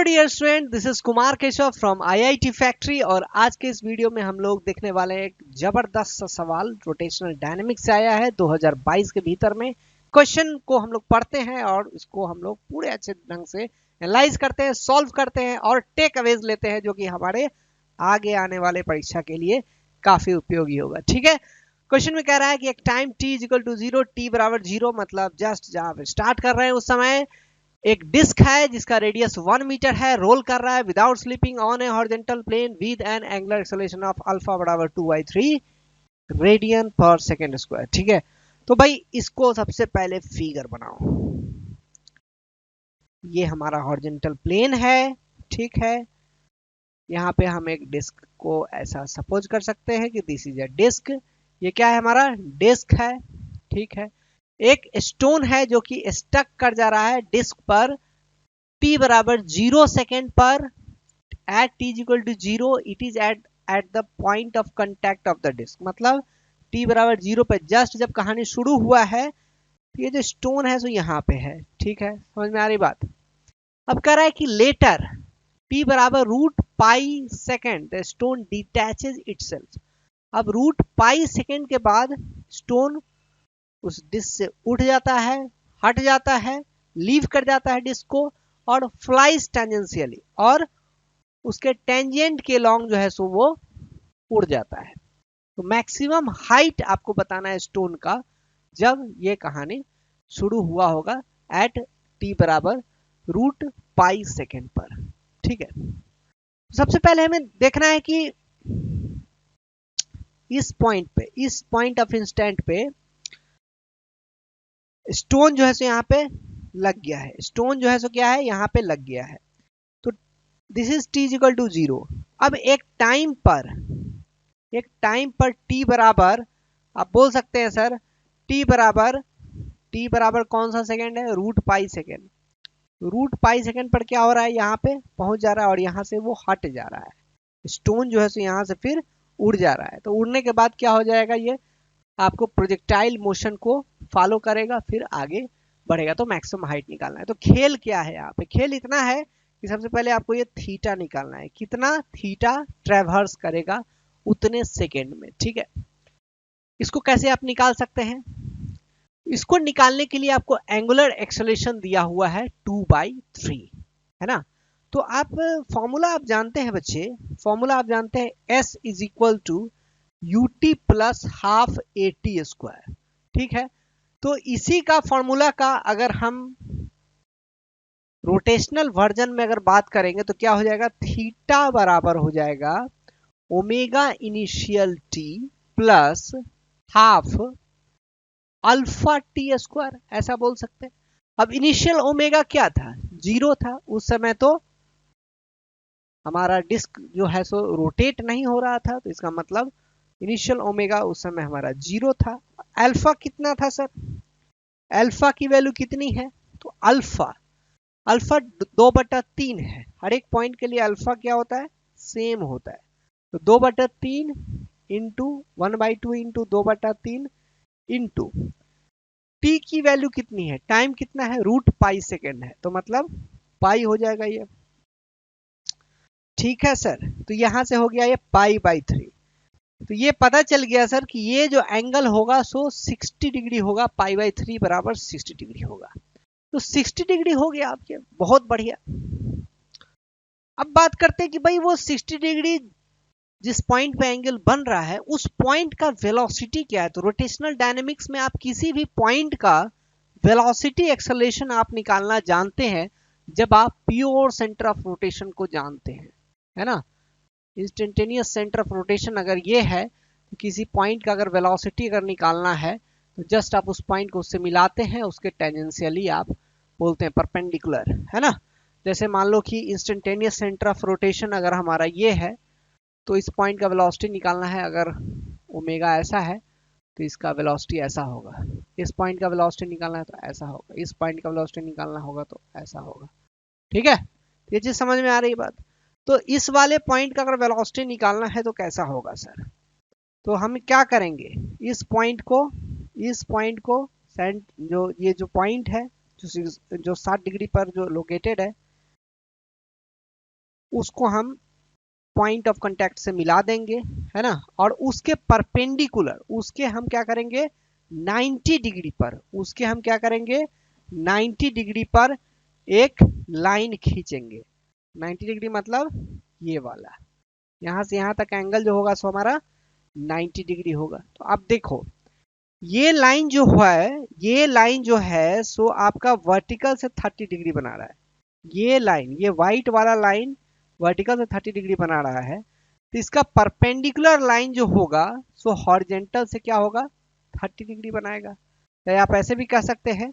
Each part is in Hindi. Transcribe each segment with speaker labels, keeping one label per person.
Speaker 1: Dear student, this is Kumar Keshav from IIT factory. और आज के इस वीडियो में हम लोग देखने वाले हैं एक जबरदस्त सा सवाल रोटेशनल डायनेमिक्स से आया है 2022 के भीतर में। क्वेश्चन को हम लोग पढ़ते हैं और इसको हम लोग पूरे अच्छे ढंग से एनालाइज करते हैं, सॉल्व करते हैं और टेक अवेज लेते हैं, जो कि हमारे आगे आने वाले परीक्षा के लिए काफी उपयोगी होगा। ठीक है, क्वेश्चन में कह रहा है कि एक time t equal to 0, t बराबर 0, मतलब जस्ट जब स्टार्ट कर रहे हैं उस समय एक डिस्क है जिसका रेडियस 1 मीटर है, रोल कर रहा है without slipping on a horizontal plane with an angular acceleration of alpha बराबर 2/3 रेडियन पर सेकेंड स्क्वायर। ठीक है, तो भाई इसको सबसे पहले फिगर बनाओ। ये हमारा हॉरिजॉन्टल प्लेन है, ठीक है। यहाँ पे हम एक डिस्क को ऐसा सपोज कर सकते हैं कि दिस इज अ डिस्क। ये क्या है, हमारा डिस्क है, ठीक है। एक स्टोन है जो कि स्टक कर जा रहा है डिस्क पर t बराबर 0 सेकेंड पर। At t equal to 0 it is at the point of contact of the disc, मतलब t बराबर 0 पे जस्ट जब कहानी शुरू हुआ है तो ये जो स्टोन है सो यहाँ पे है। ठीक है, समझ में आ रही बात। अब कह रहा है कि लेटर t बराबर root pi second the stone detaches itself. अब रूट पाई सेकेंड के बाद स्टोन उस डिस्क से उठ जाता है, हट जाता है, लीव कर जाता है डिस्क को और फ्लाइज टेंजेंशियली, और उसके टेंजेंट के लॉन्ग जो है सो वो उड़ जाता है। तो मैक्सिमम हाइट आपको बताना है स्टोन का जब ये कहानी शुरू हुआ होगा एट t बराबर रूट पाई सेकेंड पर। ठीक है, सबसे पहले हमें देखना है कि इस पॉइंट पे, इस पॉइंट ऑफ इंस्टेंट पे स्टोन जो है सो यहाँ पे लग गया है। स्टोन जो है सो क्या है, यहाँ पे लग गया है। तो this is t equal to 0। अब एक टाइम पर t बराबर, आप बोल सकते हैं सर t बराबर कौन सा सेकेंड है, root pi second. Root pi second पर क्या हो रहा है, यहाँ पे पहुंच जा रहा है और यहाँ से वो हट जा रहा है। स्टोन जो है सो यहाँ से फिर उड़ जा रहा है। तो उड़ने के बाद क्या हो जाएगा, ये आपको प्रोजेक्टाइल मोशन को फॉलो करेगा, फिर आगे बढ़ेगा। तो मैक्सिमम हाइट निकालना है। तो खेल क्या है यहाँ पे, खेल इतना है कि सबसे पहले आपको ये थीटा निकालना है, कितना थीटा ट्रेवर्स करेगा उतने सेकेंड में। ठीक है, इसको कैसे आप निकाल सकते हैं, इसको निकालने के लिए आपको एंगुलर एक्सेलरेशन दिया हुआ है 2/3, है ना। तो आप फॉर्मूला आप जानते हैं बच्चे, फॉर्मूला आप जानते हैं s is equal to ut plus half at square. ठीक है, तो इसी का फॉर्मूला का अगर हम रोटेशनल वर्जन में अगर बात करेंगे तो क्या हो जाएगा, थीटा बराबर हो जाएगा omega initial t plus half alpha T square, ऐसा बोल सकते हैं। अब इनिशियल ओमेगा क्या था, 0 था उस समय, तो हमारा डिस्क जो है सो रोटेट नहीं हो रहा था, तो इसका मतलब इनिशियल ओमेगा उस समय हमारा 0 था। अल्फा कितना था सर, अल्फा की वैल्यू कितनी है, तो अल्फा अल्फा 2/3 है। हर एक पॉइंट के लिए अल्फा क्या होता है, सेम होता है। तो 2/3 इंटू 1/2 इंटू 2/3 इंटू टी की वैल्यू कितनी है, टाइम कितना है, रूट पाई सेकेंड है, तो मतलब पाई हो जाएगा ये। ठीक है सर, तो यहां से हो गया ये पाई/3। तो ये पता चल गया सर कि ये जो एंगल होगा सो 60 डिग्री होगा, पाई/3 बराबर 60 डिग्री होगा। तो 60 डिग्री हो गया आपके, बहुत बढ़िया। अब बात करते हैं कि भाई वो 60 डिग्री जिस पॉइंट पे एंगल बन रहा है उस पॉइंट का वेलोसिटी क्या है। तो रोटेशनल डायनेमिक्स में आप किसी भी पॉइंट का वेलोसिटी एक्सेलरेशन आप निकालना जानते हैं जब आप प्योर सेंटर ऑफ रोटेशन को जानते हैं, है ना। इंस्टेंटेनियस सेंटर ऑफ रोटेशन अगर ये है तो किसी पॉइंट का अगर वेलोसिटी अगर निकालना है तो जस्ट आप उस पॉइंट को उससे मिलाते हैं, उसके टेंजेंशियली आप बोलते हैं परपेंडिकुलर, है ना। जैसे मान लो कि इंस्टेंटेनियस सेंटर ऑफ रोटेशन अगर हमारा ये है तो इस पॉइंट का वेलोसिटी निकालना है, अगर ओमेगा ऐसा है तो इसका वेलोसिटी ऐसा होगा। इस पॉइंट का वेलोसिटी निकालना है तो ऐसा होगा, इस पॉइंट का वेलोसिटी निकालना होगा तो ऐसा होगा। ठीक है, ये चीज समझ में आ रही बात। तो इस वाले पॉइंट का अगर वेलोसिटी निकालना है तो कैसा होगा सर, तो हम क्या करेंगे, इस पॉइंट को जो ये जो पॉइंट है जो 60 डिग्री पर जो लोकेटेड है, उसको हम पॉइंट ऑफ कांटेक्ट से मिला देंगे, है ना, और उसके परपेंडिकुलर उसके हम क्या करेंगे 90 डिग्री पर, उसके हम क्या करेंगे 90 डिग्री पर एक लाइन खींचेंगे। 90 डिग्री मतलब ये वाला, यहां से यहां तक एंगल जो होगा सो हमारा 90 डिग्री होगा। तो अब देखो ये लाइन जो है, ये लाइन जो है सो आपका वर्टिकल से 30 डिग्री बना रहा है। ये लाइन, ये व्हाइट वाला लाइन वर्टिकल से 30 डिग्री बना रहा है। तो इसका परपेंडिकुलर लाइन जो होगा सो हॉरिजेंटल से क्या होगा 30 डिग्री बनाएगा। तो आप ऐसे भी कह सकते हैं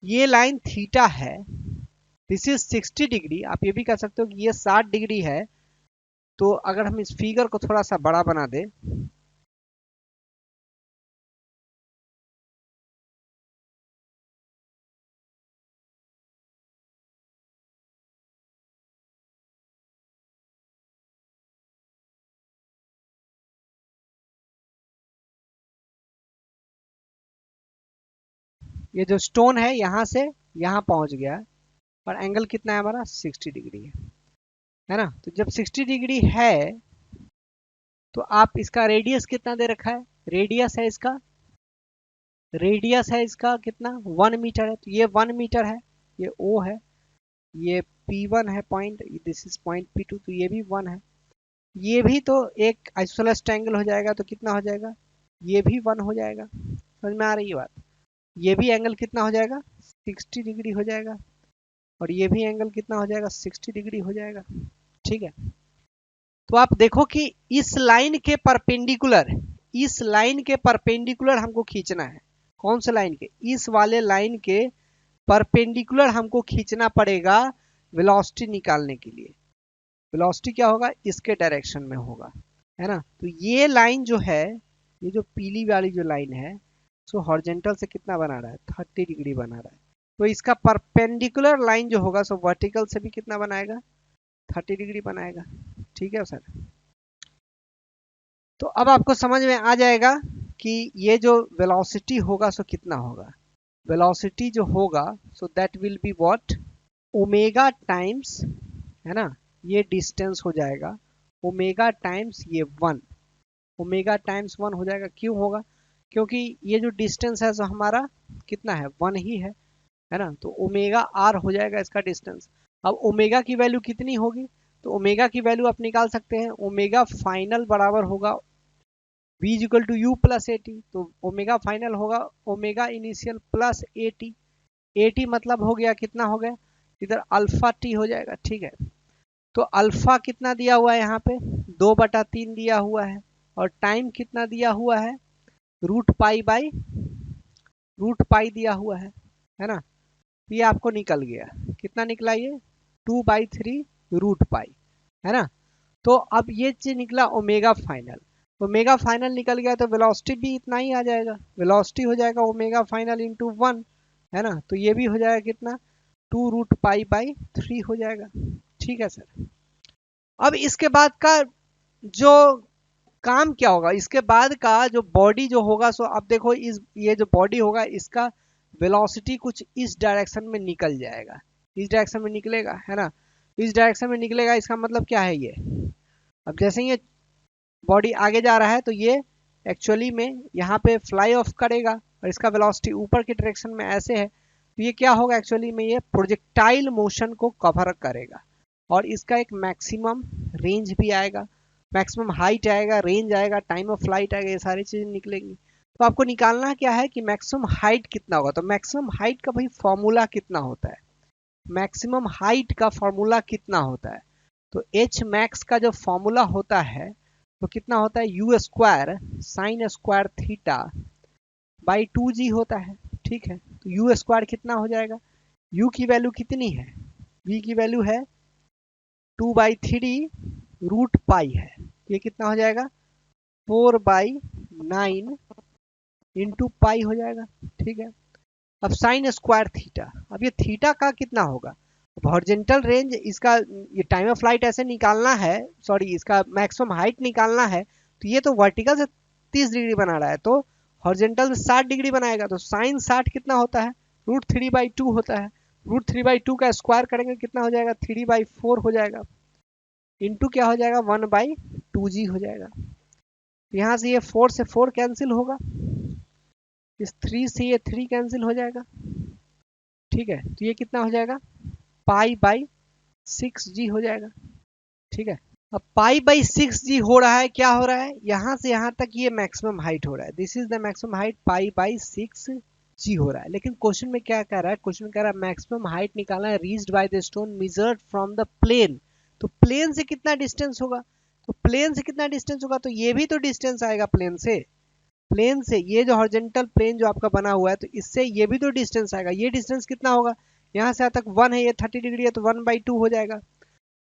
Speaker 1: ये लाइन थीटा है, दिस इज 60 डिग्री। आप ये भी कह सकते हो कि ये 60 डिग्री है। तो अगर हम इस फिगर को थोड़ा सा बड़ा बना दें, ये जो स्टोन है यहां से यहां पहुंच गया और एंगल कितना है हमारा 60 डिग्री है ना। तो जब 60 डिग्री है तो आप इसका रेडियस कितना दे रखा है, रेडियस है इसका, रेडियस है इसका कितना 1 मीटर है। तो ये 1 मीटर है, ये O है, ये P1 है point, this is point P2, तो ये भी 1 है। ये भी तो एक आइसोसेलेस ट्रायंगल हो जाएगा, तो कितना हो जाएगा ये भी 1 हो जाएगा। समझ में आ रही है बात। ये भी एंगल कितना हो जाएगा 60 डिग्री हो जाएगा, और ये भी एंगल कितना हो जाएगा 60 डिग्री हो जाएगा। ठीक है, तो आप देखो कि इस लाइन के परपेंडिकुलर, इस लाइन के परपेंडिकुलर हमको खींचना है। कौन से लाइन के, इस वाले लाइन के परपेंडिकुलर हमको खींचना पड़ेगा वेलोसिटी निकालने के लिए। वेलोसिटी क्या होगा इसके डायरेक्शन में होगा, है ना। तो ये लाइन जो है, ये जो पीली वाली जो लाइन है सो हॉरिजॉन्टल से कितना बना रहा है 30 डिग्री बना रहा है। तो इसका परपेंडिकुलर लाइन जो होगा सो वर्टिकल से भी कितना बनाएगा 30 डिग्री बनाएगा। ठीक है सर। तो अब आपको समझ में आ जाएगा कि ये जो वेलोसिटी होगा सो कितना होगा। वेलोसिटी जो होगा so that will be what omega times, है ना, ये डिस्टेंस हो जाएगा ओमेगा टाइम्स ये 1, ओमेगा टाइम्स 1 हो जाएगा। क्यों होगा, क्योंकि ये जो डिस्टेंस है सो हमारा कितना है 1 ही है ना। तो ओमेगा आर हो जाएगा इसका डिस्टेंस। अब ओमेगा की वैल्यू कितनी होगी, तो ओमेगा की वैल्यू आप निकाल सकते हैं, ओमेगा फाइनल बराबर होगा v equal to u plus a t. तो ओमेगा फाइनल होगा omega initial plus a t. A t मतलब हो गया कितना हो गया इधर अल्फा टी हो जाएगा। ठीक है, तो अल्फा कितना दिया हुआ है यहाँ पे 2/3 दिया हुआ है, और टाइम कितना दिया हुआ है √पाई दिया हुआ है ना। ये आपको निकल गया, कितना निकला ये 2/3 √पाई, है ना। तो अब ये चीज निकला ओमेगा फाइनल, ओमेगा फाइनल निकल गया तो वेलोसिटी भी इतना ही आ जाएगा, वेलोसिटी हो जाएगा ओमेगा फाइनल इंटू 1, है ना। तो ये भी हो जाएगा कितना 2√पाई/3 हो जाएगा। ठीक है सर। अब इसके बाद का जो काम क्या होगा, इसके बाद का जो बॉडी जो होगा सो अब देखो इस ये जो बॉडी होगा इसका वेलोसिटी कुछ इस डायरेक्शन में निकल जाएगा, इस डायरेक्शन में निकलेगा, है ना। इस डायरेक्शन में निकलेगा इसका मतलब क्या है ये, अब जैसे ये बॉडी आगे जा रहा है तो ये एक्चुअली में यहाँ पे फ्लाई ऑफ करेगा और इसका वेलोसिटी ऊपर के डायरेक्शन में ऐसे है, तो ये क्या होगा एक्चुअली में ये प्रोजेक्टाइल मोशन को कवर करेगा और इसका एक मैक्सिमम रेंज भी आएगा, मैक्सिमम हाइट आएगा, रेंज आएगा, टाइम ऑफ फ्लाइट आएगा, ये सारी चीजें निकलेंगी। तो आपको निकालना क्या है कि मैक्सिमम हाइट कितना होगा। तो मैक्सिमम हाइट का भाई फॉर्मूला कितना होता है, मैक्सिमम हाइट का फॉर्मूला कितना होता है, तो एच मैक्स का जो फॉर्मूला होता है तो कितना होता है you square sine square theta by 2g होता है। ठीक है, तो यू स्क्वायर कितना हो जाएगा, u की वैल्यू कितनी है, v की वैल्यू है 2/3 √पाई है, ये कितना हो जाएगा 4/9 इंटू पाई हो जाएगा। ठीक है, अब साइन स्क्वायर थीटा, अब ये थीटा का कितना होगा, हॉरिजॉन्टल रेंज इसका ये टाइम ऑफ फ्लाइट ऐसे निकालना है, सॉरी इसका मैक्सिमम हाइट निकालना है, तो ये तो वर्टिकल से 30 डिग्री बना रहा है तो हॉरिजॉन्टल से 60 डिग्री बनाएगा, तो साइन 60 कितना होता है √3/2 होता है, √3/2 का स्क्वायर करेंगे कितना हो जाएगा 3/4 हो जाएगा। इंटू क्या हो जाएगा 1/2g हो जाएगा। यहाँ से ये 4 से 4 कैंसिल होगा, इस 3 से ये 3 कैंसिल हो जाएगा। ठीक है, तो ये कितना हो जाएगा π/6g हो जाएगा। ठीक है, अब π/6g हो रहा है, क्या हो रहा है, यहां से यहां तक ये मैक्सिमम हाइट हो रहा है, this is the maximum height π/6g हो रहा है। लेकिन क्वेश्चन में क्या कह रहा है, क्वेश्चन में कह रहा है मैक्सिमम हाइट निकालना है reached by the stone measured from the plane. तो प्लेन से कितना डिस्टेंस होगा, तो प्लेन से कितना डिस्टेंस होगा, तो ये भी तो डिस्टेंस आएगा प्लेन से। प्लेन से ये जो हॉरिजॉन्टल प्लेन जो आपका बना हुआ है, तो इससे ये भी तो डिस्टेंस आएगा। ये डिस्टेंस कितना होगा, यहाँ से यहाँ तक 1 है, ये 30 डिग्री है, तो 1/2 हो जाएगा।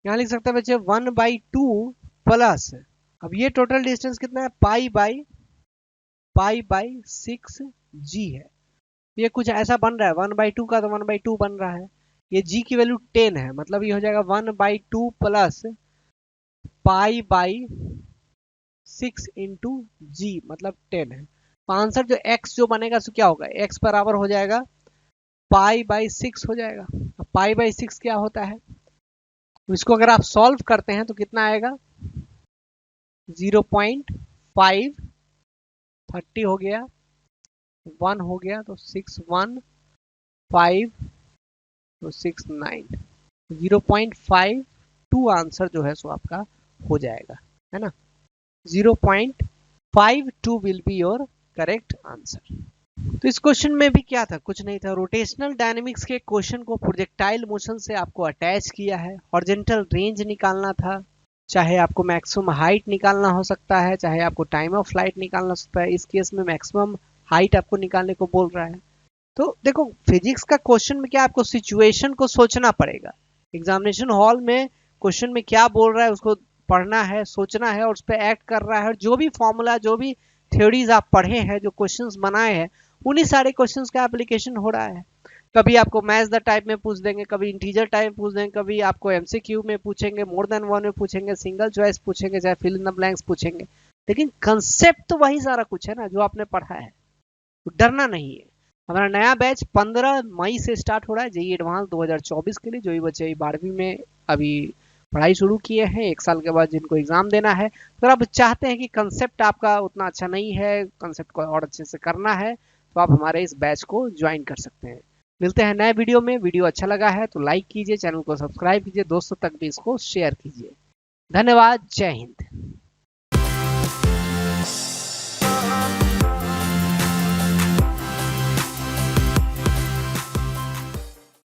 Speaker 1: यहाँ लिख सकते हैं बच्चे 1/2 प्लस, अब ये टोटल डिस्टेंस कितना है π/6g है। ये कुछ ऐसा बन रहा है 1/2 का, तो 1/2 बन रहा है। ये g की वैल्यू 10 है, मतलब ये हो जाएगा 1/2 प्लस π/6 इंटू जी, मतलब 10 है। तो आंसर जो x जो बनेगा सो क्या होगा, x बराबर हो जाएगा π/6 हो जाएगा। अब π/6 क्या होता है, तो इसको अगर आप सॉल्व करते हैं तो कितना आएगा 0.5, 30 हो गया, 1 हो गया, तो 6 1 5, तो 6 9, 0.52 आंसर जो है सो आपका हो जाएगा, है ना। 0.52 will be your correct answer. तो इस क्वेश्चन में भी क्या था, कुछ नहीं था, रोटेशनल डायनेमिक्स के क्वेश्चन को प्रोजेक्टाइल मोशन से आपको अटैच किया है। हॉरिजॉन्टल रेंज निकालना था, चाहे आपको मैक्सिमम हाइट निकालना हो सकता है, चाहे आपको टाइम ऑफ फ्लाइट निकालना हो सकता है। इस केस में मैक्सिमम हाइट आपको निकालने को बोल रहा है। तो देखो फिजिक्स का क्वेश्चन में क्या, आपको सिचुएशन को सोचना पड़ेगा। एग्जामिनेशन हॉल में क्वेश्चन में क्या बोल रहा है उसको पढ़ना है, सोचना है और उस पर एक्ट कर रहा है। और जो भी फॉर्मूला, जो भी थ्योरीज आप पढ़े हैं, जो क्वेश्चंस बनाए हैं, उन्हीं सारे क्वेश्चंस का एप्लीकेशन हो रहा है। कभी आपको मैच द टाइप में पूछ देंगे, कभी इंटीजर टाइप में पूछ देंगे, कभी आपको एमसीक्यू में पूछेंगे, मोर देन वन में पूछेंगे, सिंगल चॉइस पूछेंगे, चाहे फिल इन द ब्लैंक्स पूछेंगे। लेकिन कंसेप्ट तो वही सारा कुछ है ना जो आपने पढ़ा है, तो डरना नहीं है। हमारा नया बैच 15 मई से स्टार्ट हो रहा है, जेईई एडवांस 2024 के लिए। जो भी बच्चे 12वीं में अभी पढ़ाई शुरू किए हैं, 1 साल के बाद जिनको एग्जाम देना है, अगर आप चाहते हैं कि कंसेप्ट आपका उतना अच्छा नहीं है, कंसेप्ट को और अच्छे से करना है, तो आप हमारे इस बैच को ज्वाइन कर सकते हैं। मिलते हैं नए वीडियो में। वीडियो अच्छा लगा है तो लाइक कीजिए, चैनल को सब्सक्राइब कीजिए, दोस्तों तक भी इसको शेयर कीजिए। धन्यवाद, जय हिंद।